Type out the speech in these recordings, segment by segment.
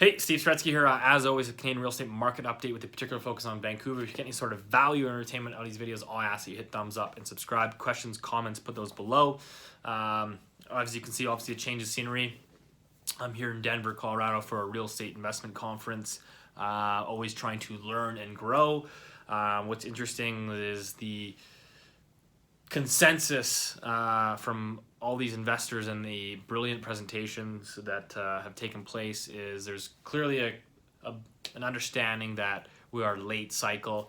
Hey, Steve Saretsky here. As always, a Canadian real estate market update with a particular focus on Vancouver. If you get any sort of value or entertainment out of these videos, all I ask that you hit thumbs up and subscribe. Questions, comments, put those below. As you can see, obviously a change of scenery. I'm here in Denver, Colorado for a real estate investment conference. Always trying to learn and grow. What's interesting is the consensus from all these investors and the brilliant presentations that have taken place is there's clearly an understanding that we are late cycle,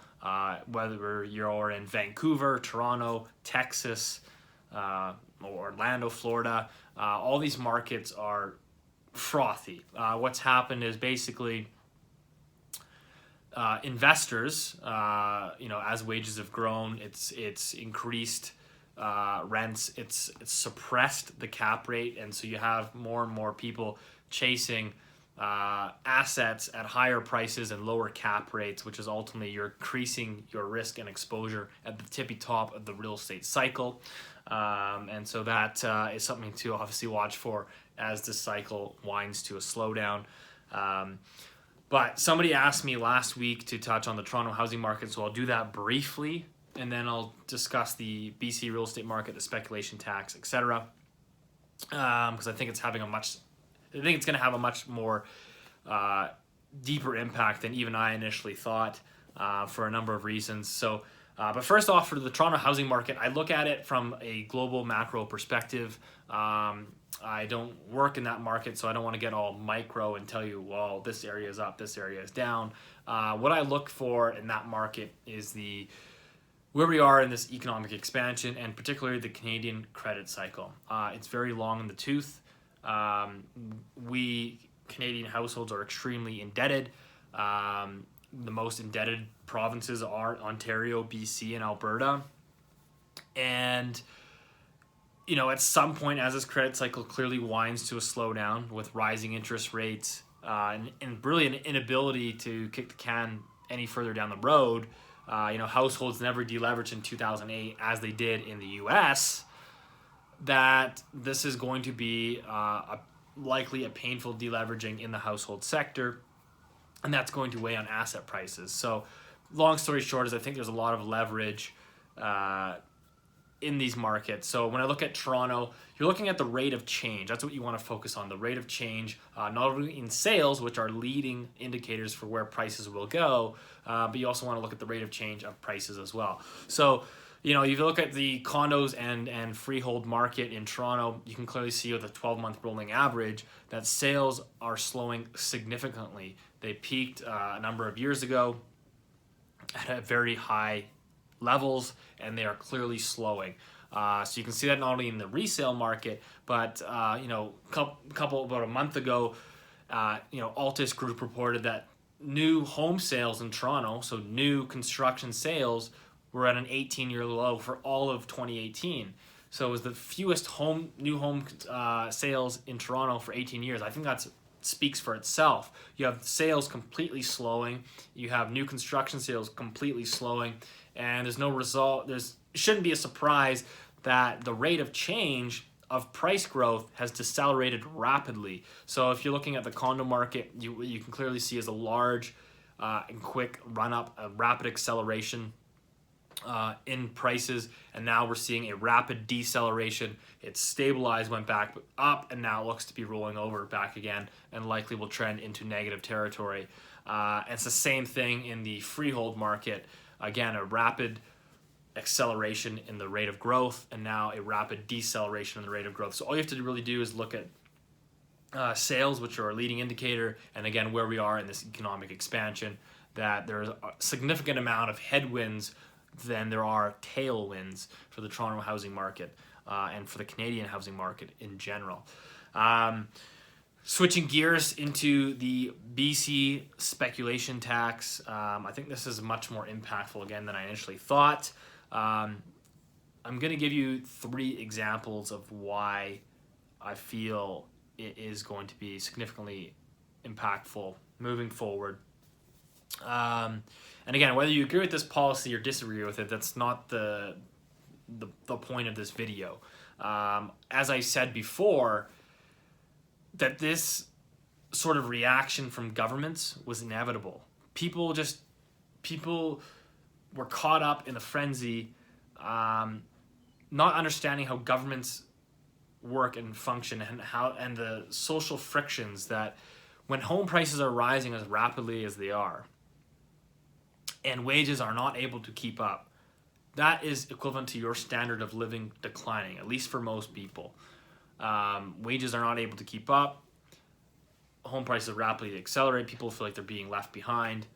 whether you're in Vancouver, Toronto, Texas, or Orlando, Florida. All these markets are frothy. What's happened is basically investors, as wages have grown, it's increased rents, it's suppressed the cap rate, and so you have more and more people chasing assets at higher prices and lower cap rates, which is ultimately you're increasing your risk and exposure at the tippy top of the real estate cycle. And so that is something to obviously watch for as the cycle winds to a slowdown. But somebody asked me last week to touch on the Toronto housing market, so I'll do that briefly, and then I'll discuss the BC real estate market, the speculation tax, etc. Because I think it's going to have a much more deeper impact than even I initially thought for a number of reasons. So, but first off, for the Toronto housing market, I look at it from a global macro perspective. I don't work in that market, so I don't want to get all micro and tell you, well, this area is up, this area is down. What I look for in that market is where we are in this economic expansion, and particularly the Canadian credit cycle. It's very long in the tooth. We Canadian households are extremely indebted. The most indebted provinces are Ontario, BC, and Alberta. And at some point, as this credit cycle clearly winds to a slowdown with rising interest rates and really an inability to kick the can any further down the road, households never deleveraged in 2008 as they did in the U.S., that this is going to be likely a painful deleveraging in the household sector, and that's going to weigh on asset prices. So long story short is I think there's a lot of leverage in these markets. So when I look at Toronto, you're looking at the rate of change. That's what you want to focus on, the rate of change, not only in sales, which are leading indicators for where prices will go, but you also want to look at the rate of change of prices as well. So, if you look at the condos and freehold market in Toronto, you can clearly see with a 12-month rolling average that sales are slowing significantly. They peaked a number of years ago at very high levels, and they are clearly slowing. So you can see that not only in the resale market, but about a month ago, Altus Group reported that new home sales in Toronto, so new construction sales, were at an 18-year low for all of 2018. So it was the fewest new home sales in Toronto for 18 years. I think that speaks for itself. You have sales completely slowing. You have new construction sales completely slowing. And there's no result. It shouldn't be a surprise that the rate of change of price growth has decelerated rapidly. So if you're looking at the condo market, you can clearly see as a large and quick run-up, a rapid acceleration in prices, and now we're seeing a rapid deceleration. It stabilized, went back up, and now it looks to be rolling over back again, and likely will trend into negative territory. And it's the same thing in the freehold market. Again, a rapid acceleration in the rate of growth, and now a rapid deceleration in the rate of growth. So all you have to really do is look at sales, which are a leading indicator, and again, where we are in this economic expansion, that there's a significant amount of headwinds than there are tailwinds for the Toronto housing market and for the Canadian housing market in general. Switching gears into the BC speculation tax, I think this is much more impactful again than I initially thought. I'm going to give you 3 examples of why I feel it is going to be significantly impactful moving forward. And again, whether you agree with this policy or disagree with it, that's not the point of this video. As I said before, that this sort of reaction from governments was inevitable. People were caught up in the frenzy, not understanding how governments work and function, and the social frictions that when home prices are rising as rapidly as they are and wages are not able to keep up, that is equivalent to your standard of living declining, at least for most people. Wages are not able to keep up. Home prices rapidly accelerate. People feel like they're being left behind.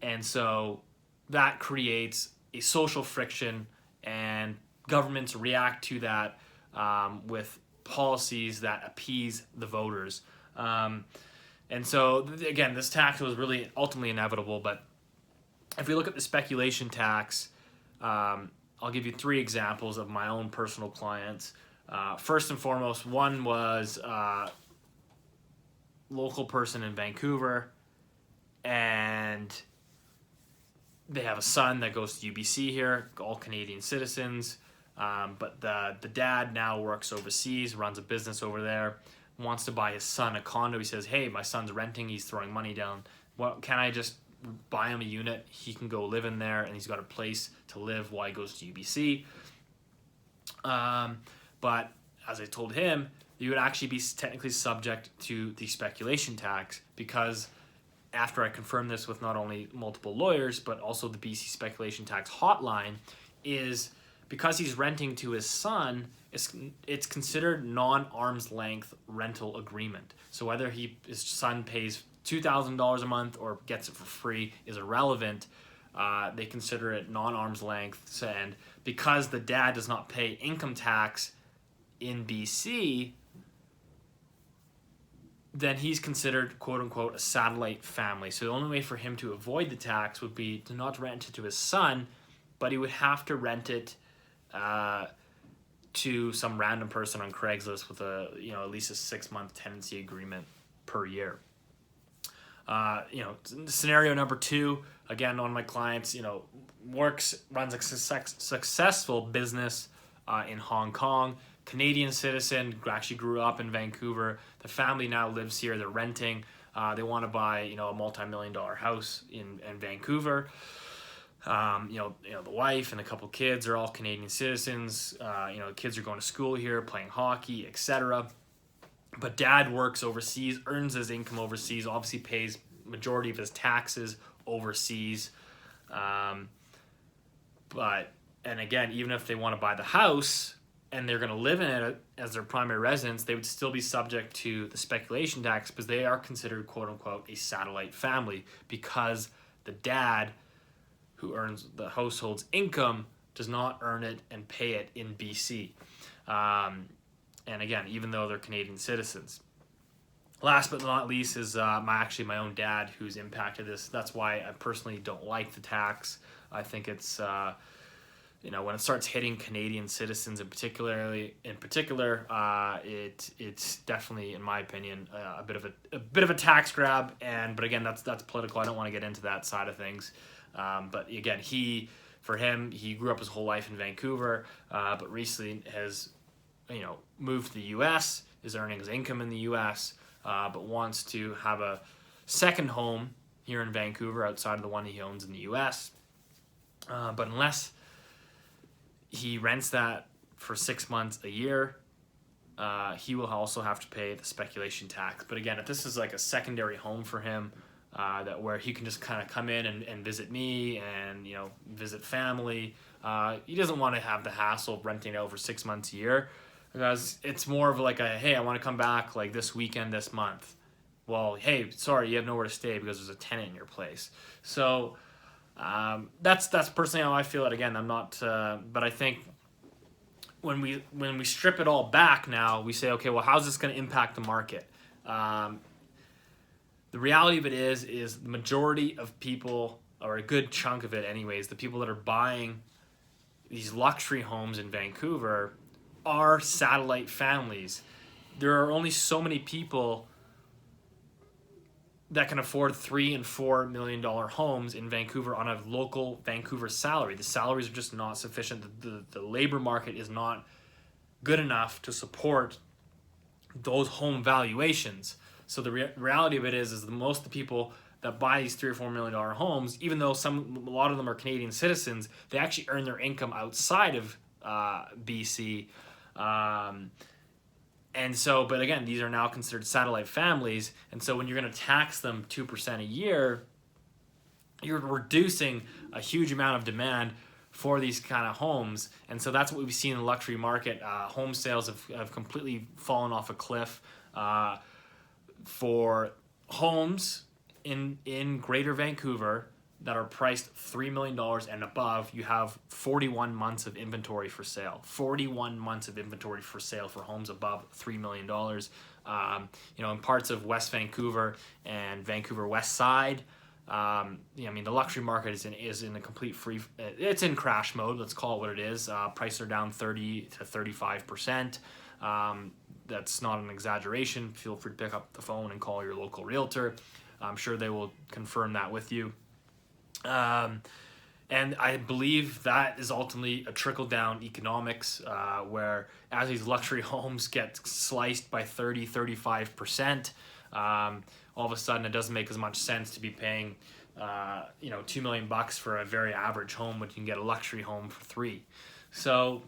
And so that creates a social friction, and governments react to that with policies that appease the voters. And so, again, this tax was really ultimately inevitable. But if we look at the speculation tax, I'll give you 3 examples of my own personal clients. First and foremost, one was local person in Vancouver, and they have a son that goes to UBC here, all Canadian citizens, but the dad now works overseas, runs a business over there, wants to buy his son a condo. He says, hey, my son's renting, he's throwing money down. Well, can I just buy him a unit? He can go live in there, and he's got a place to live while he goes to UBC. But as I told him, you would actually be technically subject to the speculation tax, because after I confirmed this with not only multiple lawyers, but also the BC speculation tax hotline, is because he's renting to his son, it's considered non-arm's length rental agreement. So whether his son pays $2,000 a month or gets it for free is irrelevant. They consider it non-arm's length, and because the dad does not pay income tax in BC, then he's considered, quote unquote, a satellite family. So the only way for him to avoid the tax would be to not rent it to his son, but he would have to rent it to some random person on Craigslist with at least a 6-month tenancy agreement per year. Scenario number 2, again, one of my clients, runs a successful business in Hong Kong. Canadian citizen, actually grew up in Vancouver. The family now lives here. They're renting. They want to buy, a multi-million-dollar house in Vancouver. The wife and a couple kids are all Canadian citizens. Kids are going to school here, playing hockey, etc. But dad works overseas, earns his income overseas, obviously pays majority of his taxes overseas. And again, even if they want to buy the house and they're going to live in it as their primary residence, they would still be subject to the speculation tax, because they are considered, quote unquote, a satellite family, because the dad who earns the household's income does not earn it and pay it in BC. And again, even though they're Canadian citizens. Last but not least is my own dad who's impacted this. That's why I personally don't like the tax. I think it's when it starts hitting Canadian citizens in particular, it's definitely, in my opinion, a bit of a tax grab. But again, that's political. I don't want to get into that side of things. But again, he grew up his whole life in Vancouver, but recently has moved to the U.S., is earning his income in the U.S., but wants to have a second home here in Vancouver outside of the one he owns in the U.S. But unless he rents that for 6 months a year, he will also have to pay the speculation tax. But again, if this is like a secondary home for him, where he can just kind of come in and visit me and visit family, he doesn't want to have the hassle of renting it out for 6 months a year, because it's more of like hey, I want to come back like this weekend, this month. Well, hey, sorry, you have nowhere to stay because there's a tenant in your place. So that's personally how I feel it. Again, I'm not, but I think when we strip it all back now, we say, okay, well, how's this going to impact the market? The reality of it is the majority of people, or a good chunk of it anyways, the people that are buying these luxury homes in Vancouver are satellite families. There are only so many people that can afford $3 and $4 million homes in Vancouver on a local Vancouver salary. The salaries are just not sufficient. The labor market is not good enough to support those home valuations. So the reality of it is the most of the people that buy these $3 or $4 million homes, even though a lot of them are Canadian citizens, they actually earn their income outside of BC. And so, but again, these are now considered satellite families. And so when you're going to tax them 2% a year, you're reducing a huge amount of demand for these kind of homes. And so that's what we've seen in the luxury market. Home sales have completely fallen off a cliff. For homes in Greater Vancouver that are priced $3 million and above, you have 41 months of inventory for sale. 41 months of inventory for sale for homes above $3 million. In parts of West Vancouver and Vancouver West Side, the luxury market is in a complete it's in crash mode. Let's call it what it is. Prices are down 30 to 35%. That's not an exaggeration. Feel free to pick up the phone and call your local realtor. I'm sure they will confirm that with you. And I believe that is ultimately a trickle-down economics where as these luxury homes get sliced by 30-35%, all of a sudden it doesn't make as much sense to be paying $2 million for a very average home when you can get a luxury home for $3 million. So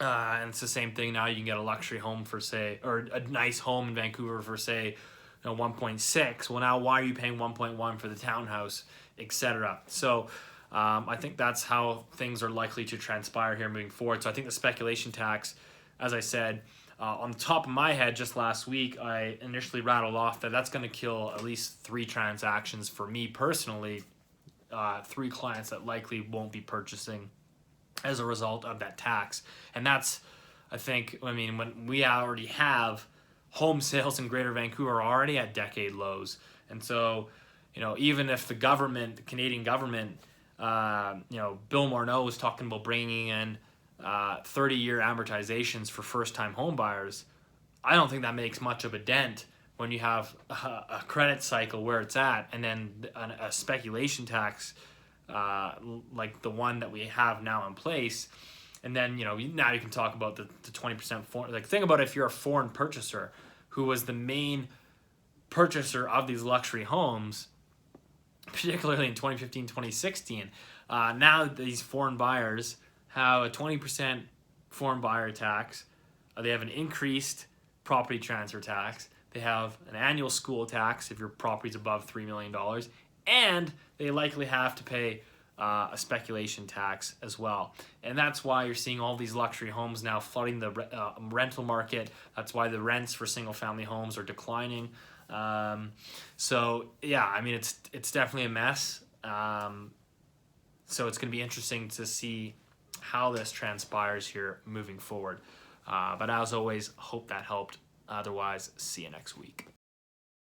and it's the same thing now. You can get a luxury home for, say, or a nice home in Vancouver for, say, 1.6. Well, now why are you paying 1.1 for the townhouse, etc.? So I think that's how things are likely to transpire here moving forward. So I think the speculation tax, as I said, on the top of my head just last week, I initially rattled off that that's going to kill at least 3 transactions for me personally, 3 clients that likely won't be purchasing as a result of that tax. And that's, when we already have home sales in Greater Vancouver are already at decade lows. And so, even if the Canadian government, Bill Morneau was talking about bringing in 30-year amortizations for first-time home buyers, I don't think that makes much of a dent when you have a credit cycle where it's at, and then a speculation tax like the one that we have now in place. And then now you can talk about the 20% foreign. Think about if you're a foreign purchaser who was the main purchaser of these luxury homes, particularly in 2015, 2016. Now these foreign buyers have a 20% foreign buyer tax. They have an increased property transfer tax. They have an annual school tax if your property's above $3 million. And they likely have to pay a speculation tax as well. And that's why you're seeing all these luxury homes now flooding the rental market. That's why the rents for single family homes are declining. So yeah, it's definitely a mess. So it's going to be interesting to see how this transpires here moving forward. But as always, hope that helped. Otherwise, see you next week.